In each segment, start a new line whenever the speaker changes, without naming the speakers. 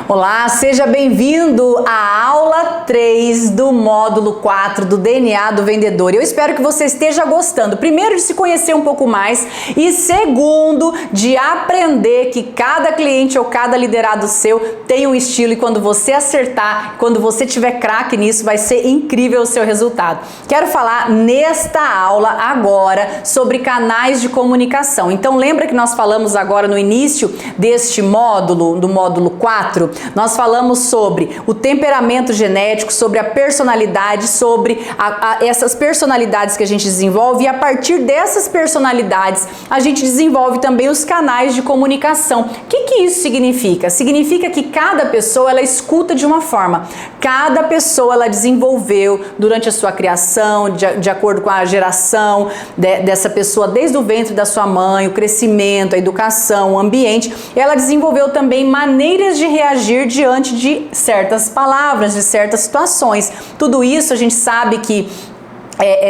Olá, seja bem-vindo à aula 3 do módulo 4 do DNA do Vendedor. Eu espero que você esteja gostando, primeiro, de se conhecer um pouco mais e segundo, de aprender que cada cliente ou cada liderado seu tem um estilo e quando você acertar, quando você tiver craque nisso, vai ser incrível o seu resultado. Quero falar nesta aula agora sobre canais de comunicação. Então lembra que nós falamos agora no início deste módulo, do módulo 4, nós falamos sobre o temperamento genético, sobre a personalidade, sobre essas personalidades que a gente desenvolve e a partir dessas personalidades a gente desenvolve também os canais de comunicação. O que isso significa? Significa que cada pessoa ela escuta de uma forma, cada pessoa ela desenvolveu durante a sua criação, de acordo com a geração dessa pessoa, desde o ventre da sua mãe, o crescimento, a educação, o ambiente, ela desenvolveu também maneiras de reagir diante de certas palavras, de certas situações. Tudo isso a gente sabe que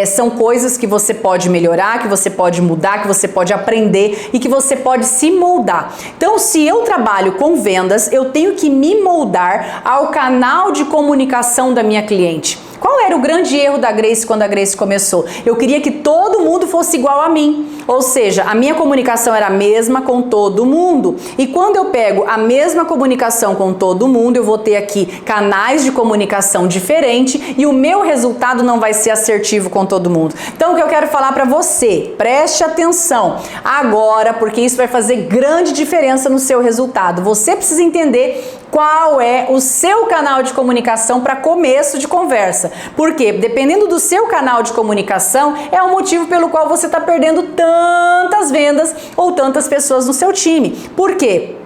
são coisas que você pode melhorar, que você pode mudar, que você pode aprender e que você pode se moldar. Então, se eu trabalho com vendas, eu tenho que me moldar ao canal de comunicação da minha cliente. Qual era o grande erro da Grace quando a Grace começou? Eu queria que todo mundo fosse igual a mim. Ou seja, a minha comunicação era a mesma com todo mundo. E quando eu pego a mesma comunicação com todo mundo, eu vou ter aqui canais de comunicação diferentes e o meu resultado não vai ser assertivo com todo mundo. Então, o que eu quero falar para você, preste atenção agora, porque isso vai fazer grande diferença no seu resultado. Você precisa entender qual é o seu canal de comunicação para começo de conversa. Porque dependendo do seu canal de comunicação, é o motivo pelo qual você está perdendo tantas vendas ou tantas pessoas no seu time. Por quê?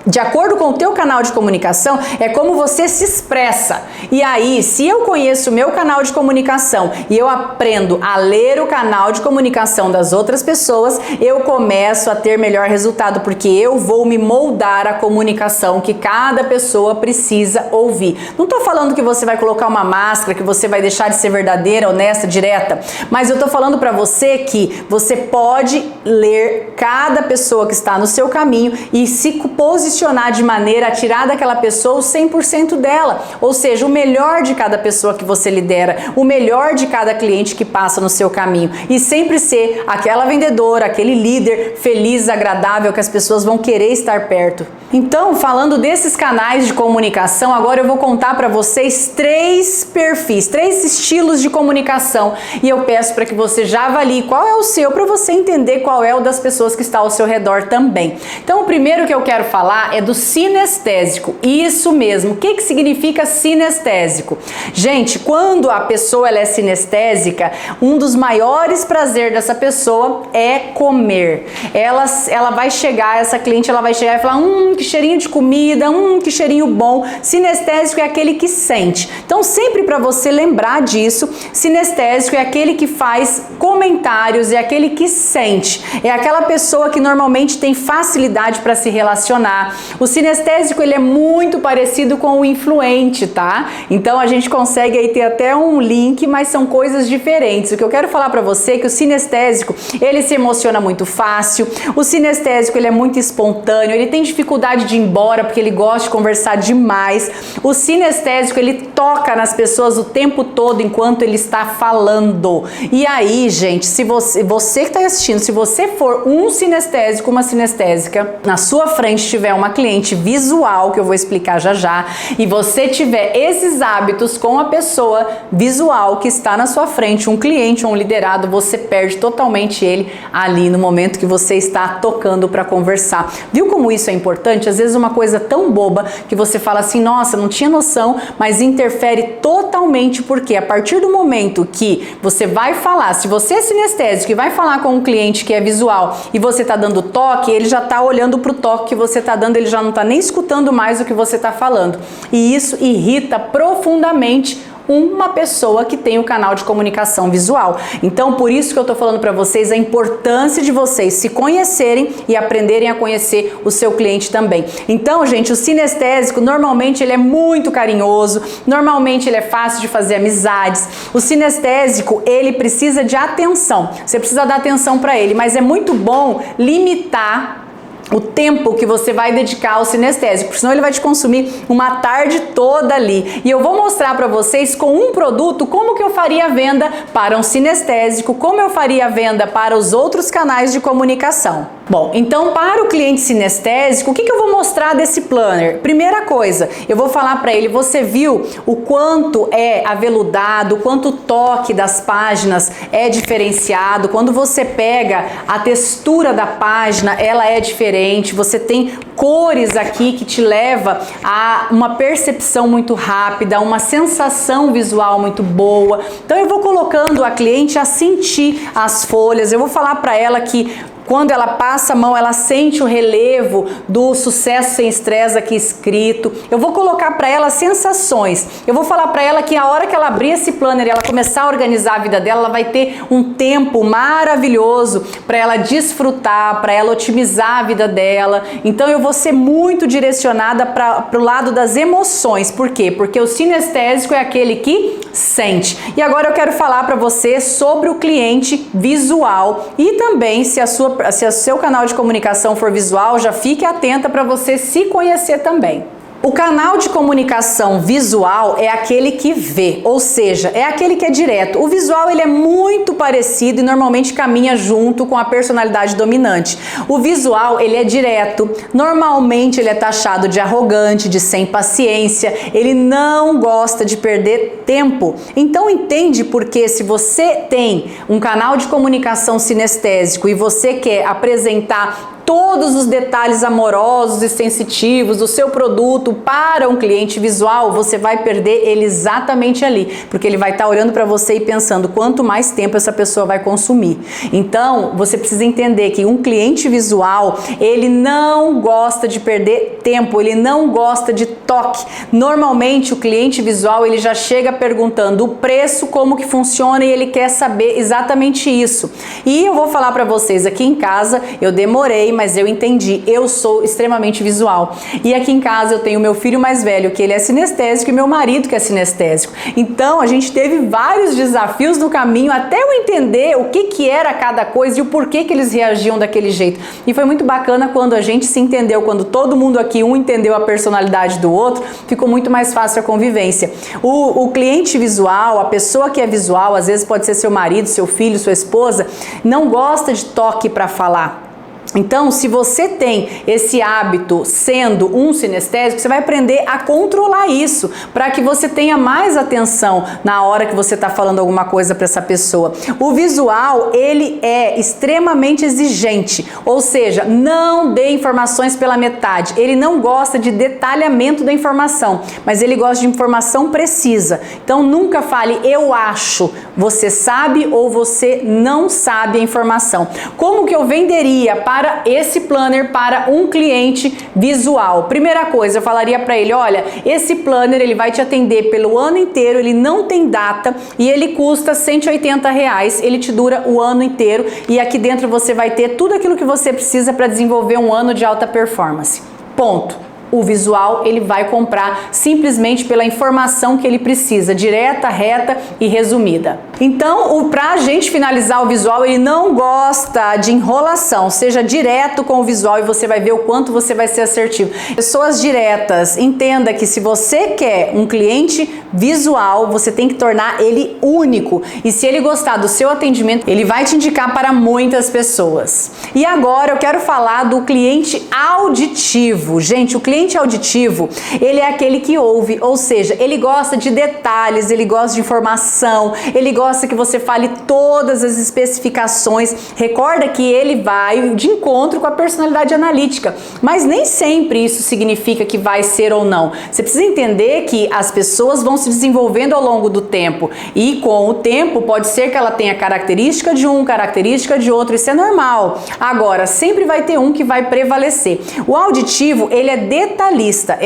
De acordo com o teu canal de comunicação, é como você se expressa. E aí, se eu conheço o meu canal de comunicação e eu aprendo a ler o canal de comunicação das outras pessoas, eu começo a ter melhor resultado, porque eu vou me moldar à comunicação que cada pessoa precisa ouvir. Não estou falando que você vai colocar uma máscara, que você vai deixar de ser verdadeira, honesta, direta, mas eu estou falando para você que você pode ler cada pessoa que está no seu caminho e se posicionar de maneira a tirar daquela pessoa o 100% dela, ou seja, o melhor de cada pessoa que você lidera, o melhor de cada cliente que passa no seu caminho e sempre ser aquela vendedora, aquele líder feliz, agradável, que as pessoas vão querer estar perto. Então, falando desses canais de comunicação, agora eu vou contar para vocês 3 perfis, 3 estilos de comunicação e eu peço para que você já avalie qual é o seu, para você entender qual é o das pessoas que está ao seu redor também. Então, o primeiro que eu quero falar é do sinestésico. Isso mesmo. O que significa sinestésico? Gente, quando a pessoa ela é sinestésica, um dos maiores prazeres dessa pessoa é comer. Ela vai chegar, essa cliente ela vai chegar e falar, que cheirinho de comida, que cheirinho bom. Sinestésico é aquele que sente. Então, sempre para você lembrar disso, sinestésico é aquele que faz comentários, é aquele que sente. É aquela pessoa que normalmente tem facilidade para se relacionar. O sinestésico ele é muito parecido com o influente, tá? Então a gente consegue aí ter até um link, mas são coisas diferentes. O que eu quero falar pra você é que o sinestésico, ele se emociona muito fácil, o sinestésico ele é muito espontâneo, ele tem dificuldade de ir embora porque ele gosta de conversar demais. O sinestésico ele toca nas pessoas o tempo todo enquanto ele está falando. E aí, gente, se você que está assistindo, se você for um sinestésico, uma sinestésica, na sua frente tiver uma cliente visual, que eu vou explicar já, e você tiver esses hábitos com a pessoa visual que está na sua frente, um cliente ou um liderado, você perde totalmente ele ali no momento que você está tocando para conversar. Viu como isso é importante? Às vezes uma coisa tão boba que você fala assim, nossa, não tinha noção, mas interfere totalmente, porque a partir do momento que você vai falar, se você é sinestésico e vai falar com um cliente que é visual e você está dando toque, ele já está olhando para o toque que você está dando, ele já não está nem escutando mais o que você está falando. E isso irrita profundamente uma pessoa que tem o canal de comunicação visual. Então, por isso que eu tô falando para vocês a importância de vocês se conhecerem e aprenderem a conhecer o seu cliente também. Então, gente, o sinestésico, normalmente ele é muito carinhoso, normalmente ele é fácil de fazer amizades. O sinestésico, ele precisa de atenção. Você precisa dar atenção para ele, mas é muito bom limitar o tempo que você vai dedicar ao sinestésico, porque senão ele vai te consumir uma tarde toda ali. E eu vou mostrar para vocês com um produto como que eu faria a venda para um sinestésico, como eu faria a venda para os outros canais de comunicação. Bom, então para o cliente sinestésico, o que eu vou mostrar desse planner? Primeira coisa, eu vou falar para ele, você viu o quanto é aveludado, o quanto o toque das páginas é diferenciado, quando você pega a textura da página, ela é diferente, você tem cores aqui que te leva a uma percepção muito rápida, uma sensação visual muito boa. Então eu vou colocando a cliente a sentir as folhas, eu vou falar para ela que quando ela passa a mão, ela sente o relevo do Sucesso Sem Estresse aqui escrito. Eu vou colocar para ela sensações. Eu vou falar para ela que a hora que ela abrir esse planner e ela começar a organizar a vida dela, ela vai ter um tempo maravilhoso para ela desfrutar, para ela otimizar a vida dela. Então eu vou ser muito direcionada para o lado das emoções. Por quê? Porque o sinestésico é aquele que sente. E agora eu quero falar para você sobre o cliente visual e também se o seu canal de comunicação for visual, já fique atenta para você se conhecer também. O canal de comunicação visual é aquele que vê, ou seja, é aquele que é direto. O visual ele é muito parecido e normalmente caminha junto com a personalidade dominante. O visual ele é direto, normalmente ele é taxado de arrogante, de sem paciência, ele não gosta de perder tempo. Então entende porque se você tem um canal de comunicação sinestésico e você quer apresentar todos os detalhes amorosos e sensitivos do seu produto para um cliente visual, você vai perder ele exatamente ali, porque ele vai estar olhando para você e pensando quanto mais tempo essa pessoa vai consumir. Então, você precisa entender que um cliente visual, ele não gosta de perder tempo, ele não gosta de toque. Normalmente, o cliente visual, ele já chega perguntando o preço, como que funciona e ele quer saber exatamente isso. E eu vou falar para vocês, aqui em casa, eu demorei, mas eu entendi, eu sou extremamente visual. E aqui em casa eu tenho meu filho mais velho, que ele é sinestésico, e meu marido que é sinestésico. Então a gente teve vários desafios no caminho até eu entender o que era cada coisa e o porquê que eles reagiam daquele jeito. E foi muito bacana quando a gente se entendeu, quando todo mundo aqui, um entendeu a personalidade do outro, ficou muito mais fácil a convivência. O cliente visual, a pessoa que é visual, às vezes pode ser seu marido, seu filho, sua esposa, não gosta de toque para falar. Então, se você tem esse hábito sendo um sinestésico, você vai aprender a controlar isso, para que você tenha mais atenção na hora que você está falando alguma coisa para essa pessoa. O visual, ele é extremamente exigente, ou seja, não dê informações pela metade. Ele não gosta de detalhamento da informação, mas ele gosta de informação precisa. Então, nunca fale, eu acho, você sabe ou você não sabe a informação. Como que eu venderia para esse planner para um cliente visual? Primeira coisa, eu falaria para ele, olha, esse planner ele vai te atender pelo ano inteiro, ele não tem data e ele custa R$180, ele te dura o ano inteiro e aqui dentro você vai ter tudo aquilo que você precisa para desenvolver um ano de alta performance. Ponto. O visual ele vai comprar simplesmente pela informação que ele precisa, direta, reta e resumida. Então, pra gente finalizar o visual, ele não gosta de enrolação, seja direto com o visual e você vai ver o quanto você vai ser assertivo. Pessoas diretas, entenda que se você quer um cliente visual, você tem que tornar ele único e se ele gostar do seu atendimento, ele vai te indicar para muitas pessoas. E agora eu quero falar do cliente auditivo. Gente, o cliente auditivo, ele é aquele que ouve, ou seja, ele gosta de detalhes, ele gosta de informação, ele gosta que você fale todas as especificações. Recorda que ele vai de encontro com a personalidade analítica, mas nem sempre isso significa que vai ser ou não. Você precisa entender que as pessoas vão se desenvolvendo ao longo do tempo e com o tempo pode ser que ela tenha característica de um, característica de outro, isso é normal. Agora, sempre vai ter um que vai prevalecer. O auditivo, ele é detalhista,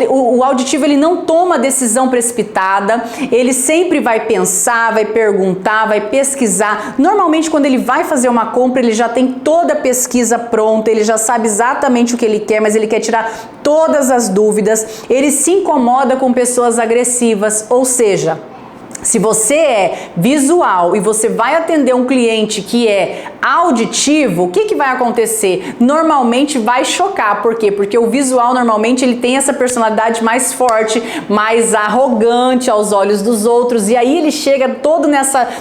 o auditivo ele não toma decisão precipitada, ele sempre vai pensar, vai perguntar, vai pesquisar. Normalmente quando ele vai fazer uma compra, ele já tem toda a pesquisa pronta, ele já sabe exatamente o que ele quer, mas ele quer tirar todas as dúvidas, ele se incomoda com pessoas agressivas, ou seja, Se você é visual e você vai atender um cliente que é auditivo, o que vai acontecer? Normalmente vai chocar. Por quê? Porque o visual normalmente ele tem essa personalidade mais forte, mais arrogante aos olhos dos outros, e aí ele chega todo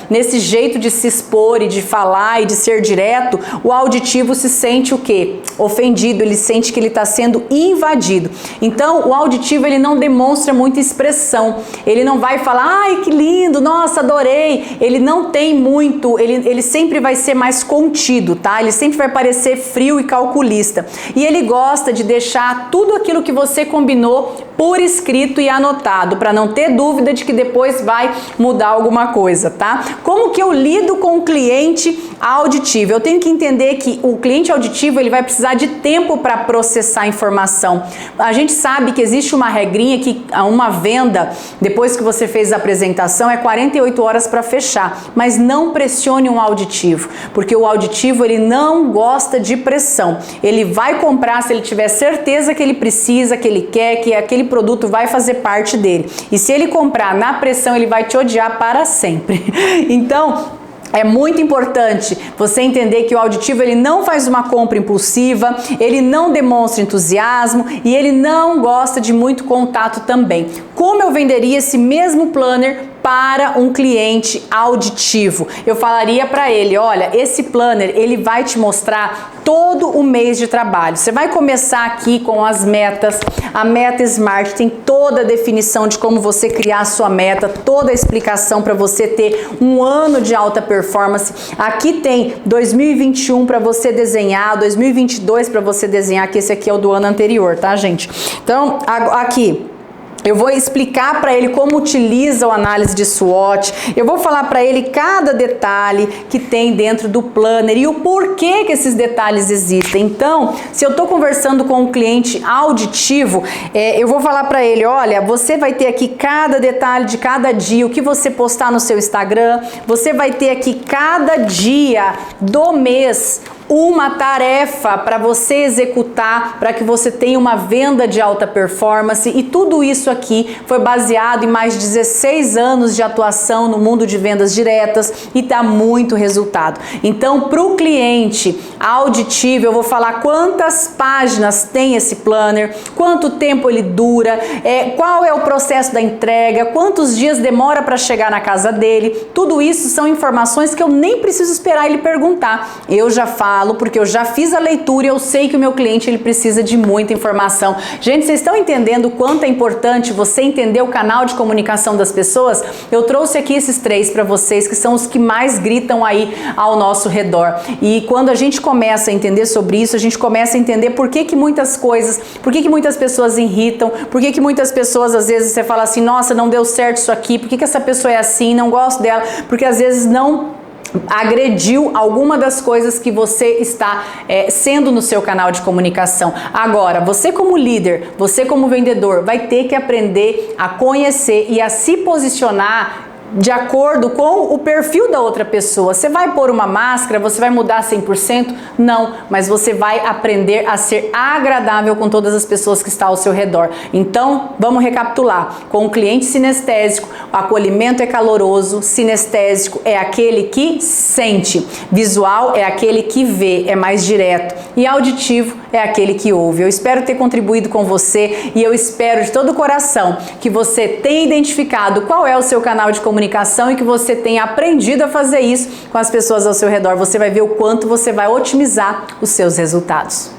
nesse jeito de se expor e de falar e de ser direto. O auditivo se sente o quê? Ofendido, ele sente que ele está sendo invadido. Então o auditivo ele não demonstra muita expressão, ele não vai falar, ai que lindo, nossa, adorei. Ele não tem muito, ele sempre vai ser mais contido, tá? Ele sempre vai parecer frio e calculista. E ele gosta de deixar tudo aquilo que você combinou por escrito e anotado, para não ter dúvida de que depois vai mudar alguma coisa, tá? Como que eu lido com o cliente auditivo? Eu tenho que entender que o cliente auditivo ele vai precisar de tempo para processar a informação. A gente sabe que existe uma regrinha que uma venda, depois que você fez a apresentação, é 48 horas para fechar, mas não pressione um auditivo, porque o auditivo ele não gosta de pressão. Ele vai comprar se ele tiver certeza que ele precisa, que ele quer, que aquele produto vai fazer parte dele. E se ele comprar na pressão, ele vai te odiar para sempre. Então, é muito importante você entender que o auditivo ele não faz uma compra impulsiva, ele não demonstra entusiasmo e ele não gosta de muito contato também. Como eu venderia esse mesmo planner para um cliente auditivo? Eu falaria para ele, olha, esse planner ele vai te mostrar todo o mês de trabalho. Você vai começar aqui com as metas. A meta SMART tem toda a definição de como você criar a sua meta, toda a explicação para você ter um ano de alta performance. Aqui tem 2021 para você desenhar, 2022 para você desenhar, que esse aqui é o do ano anterior, tá, gente? Então, aqui eu vou explicar para ele como utiliza o análise de SWOT, eu vou falar para ele cada detalhe que tem dentro do planner e o porquê que esses detalhes existem. Então, se eu estou conversando com um cliente auditivo, eu vou falar para ele, olha, você vai ter aqui cada detalhe de cada dia, o que você postar no seu Instagram, você vai ter aqui cada dia do mês uma tarefa para você executar, para que você tenha uma venda de alta performance, e tudo isso aqui foi baseado em mais de 16 anos de atuação no mundo de vendas diretas e dá muito resultado. Então, para o cliente auditivo, eu vou falar quantas páginas tem esse planner, quanto tempo ele dura, qual é o processo da entrega, quantos dias demora para chegar na casa dele. Tudo isso são informações que eu nem preciso esperar ele perguntar. Eu já falo, porque eu já fiz a leitura e eu sei que o meu cliente ele precisa de muita informação. Gente, vocês estão entendendo o quanto é importante você entender o canal de comunicação das pessoas? Eu trouxe aqui esses 3 para vocês, que são os que mais gritam aí ao nosso redor. E quando a gente começa a entender sobre isso, a gente começa a entender por que muitas coisas, por que muitas pessoas irritam, por que muitas pessoas, às vezes, você fala assim, nossa, não deu certo isso aqui, por que essa pessoa é assim, não gosto dela, porque às vezes não agrediu alguma das coisas que você está sendo no seu canal de comunicação. Agora, você como líder, você como vendedor, vai ter que aprender a conhecer e a se posicionar de acordo com o perfil da outra pessoa. Você vai pôr uma máscara, você vai mudar 100%? Não, mas você vai aprender a ser agradável com todas as pessoas que estão ao seu redor. Então, vamos recapitular. Com o cliente sinestésico, o acolhimento é caloroso, sinestésico é aquele que sente, visual é aquele que vê, é mais direto, e auditivo é aquele que ouve. Eu espero ter contribuído com você e eu espero de todo o coração que você tenha identificado qual é o seu canal de comunicação e que você tenha aprendido a fazer isso com as pessoas ao seu redor. Você vai ver o quanto você vai otimizar os seus resultados.